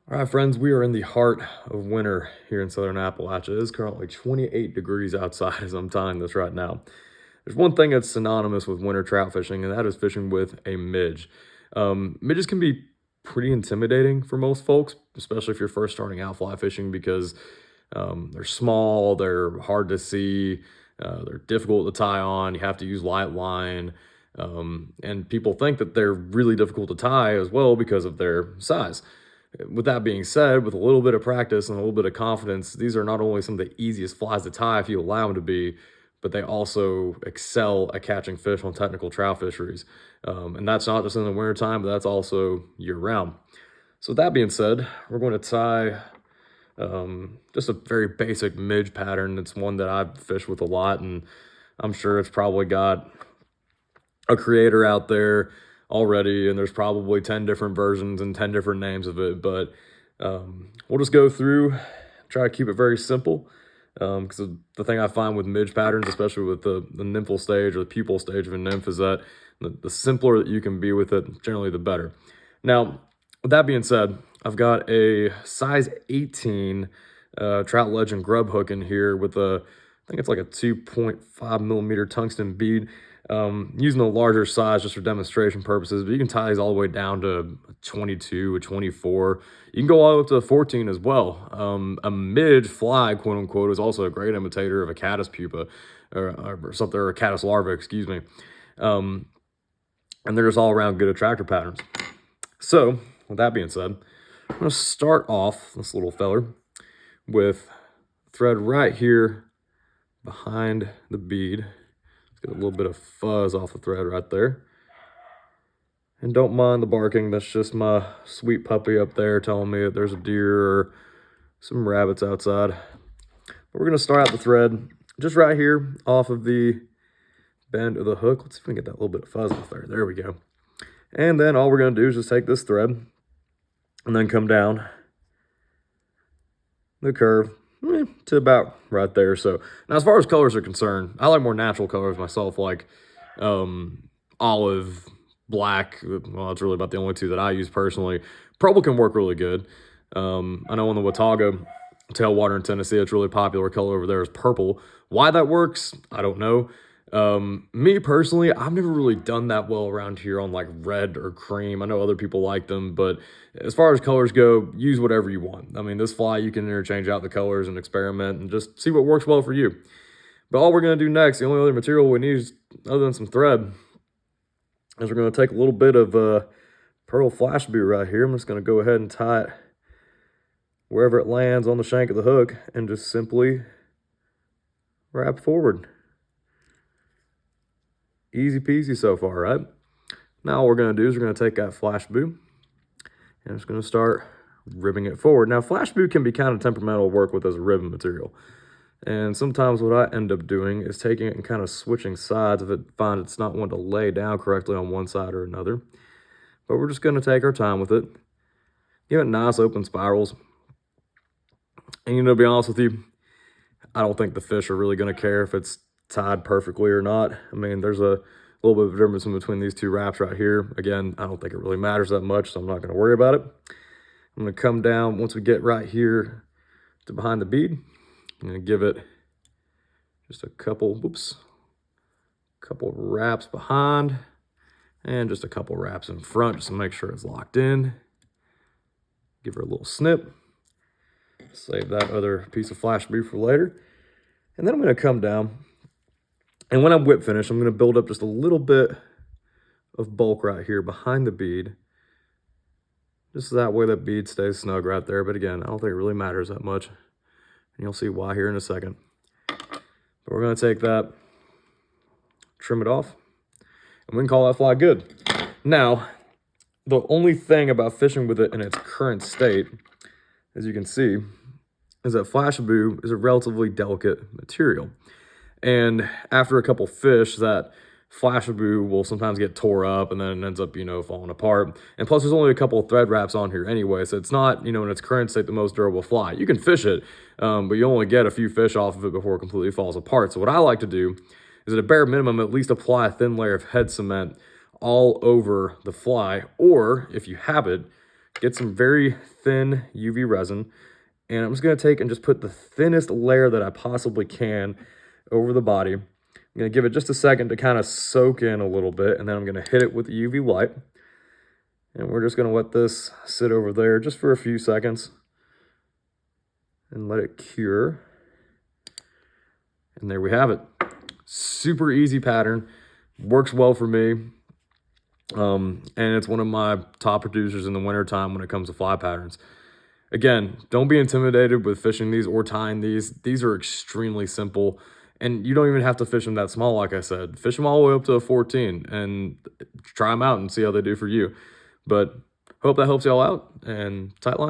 All right, friends, we are in the heart of winter here in southern Appalachia. It is currently 28 degrees outside as I'm tying this right now. There's one thing that's synonymous with winter trout fishing, and that is fishing with a midge. Midges can be pretty intimidating for most folks, especially if you're first starting out fly fishing because they're small, they're hard to see, they're difficult to tie on, you have to use light line. And people think that they're really difficult to tie as well because of their size. With that being said, with a little bit of practice and a little bit of confidence, these are not only some of the easiest flies to tie if you allow them to be, but they also excel at catching fish on technical trout fisheries. And that's not just in the wintertime, but that's also year round. So with that being said, we're going to tie just a very basic midge pattern. It's one that I've fished with a lot, and I'm sure it's probably got a creator out there already, and there's probably 10 different versions and 10 different names of it, but we'll just go through, try to keep it very simple, because the thing I find with midge patterns, especially with the nymphal stage or the pupal stage of a nymph, is that the simpler that you can be with it, generally the better. Now, with that being said, I've got a size 18 Trout Legend grub hook in here with I think it's like a 2.5 millimeter tungsten bead. Using a larger size just for demonstration purposes, but you can tie these all the way down to a 22, a 24. You can go all the way up to a 14 as well. A midge fly, quote unquote, is also a great imitator of a caddis pupa or something, or a caddis larva, excuse me. And they're just all around good attractor patterns. So, with that being said, I'm going to start off this little feller with thread right here behind the bead. Get a little bit of fuzz off the thread right there. And don't mind the barking, that's just my sweet puppy up there telling me that there's a deer or some rabbits outside. But we're gonna start out the thread just right here off of the bend of the hook. Let's see if we can get that little bit of fuzz off there. There we go. And then all we're gonna do is just take this thread and then come down the curve to about right there. So now as far as colors are concerned, I like more natural colors myself, like olive, black. Well, that's really about the only two that I use personally. Purple can work really good. I know on the Watauga tailwater in Tennessee, it's really popular color over there is purple. Why that works, I don't know. Me personally, I've never really done that well around here on like red or cream. I know other people like them, but as far as colors go, use whatever you want. I mean, this fly, you can interchange out the colors and experiment and just see what works well for you. But all we're going to do next, the only other material we need is, other than some thread, is we're going to take a little bit of pearl flash boot right here. I'm just going to go ahead and tie it wherever it lands on the shank of the hook and just simply wrap forward. Easy peasy so far, right? Now all we're going to do is we're going to take that flash boot and just going to start ribbing it forward. Now, flash boot can be kind of temperamental to work with as a ribbon material. And sometimes what I end up doing is taking it and kind of switching sides if it finds it's not wanting to lay down correctly on one side or another. But we're just going to take our time with it. Give it nice open spirals. And to be honest with you, I don't think the fish are really going to care if it's tied perfectly or not. I mean, there's a little bit of a difference in between these two wraps right here. Again, I don't think it really matters that much, so I'm not going to worry about it. I'm going to come down once we get right here to behind the bead. I'm going to give it just a couple wraps behind and just a couple wraps in front just to make sure it's locked in. Give her a little snip. Save that other piece of flash boot for later. And then I'm going to come down, and when I'm whip finished, I'm going to build up just a little bit of bulk right here behind the bead. Just that way that bead stays snug right there. But again, I don't think it really matters that much. And you'll see why here in a second. But we're going to take that, trim it off, and we can call that fly good. Now, the only thing about fishing with it in its current state, as you can see, is that flash boot is a relatively delicate material. And after a couple fish, that flash boot will sometimes get tore up and then it ends up, falling apart. And plus, there's only a couple of thread wraps on here anyway, so it's not, in its current state, the most durable fly. You can fish it, but you only get a few fish off of it before it completely falls apart. So what I like to do is at a bare minimum, at least apply a thin layer of head cement all over the fly, or if you have it, get some very thin UV resin, and I'm just gonna take and just put the thinnest layer that I possibly can over the body. I'm gonna give it just a second to kind of soak in a little bit, and then I'm gonna hit it with the UV light. And we're just gonna let this sit over there just for a few seconds and let it cure. And there we have it. Super easy pattern, works well for me. And it's one of my top producers in the wintertime when it comes to fly patterns. Again, don't be intimidated with fishing these or tying these. These are extremely simple, and you don't even have to fish them that small, like I said. Fish them all the way up to a 14 and try them out and see how they do for you. But hope that helps y'all out, and tight line.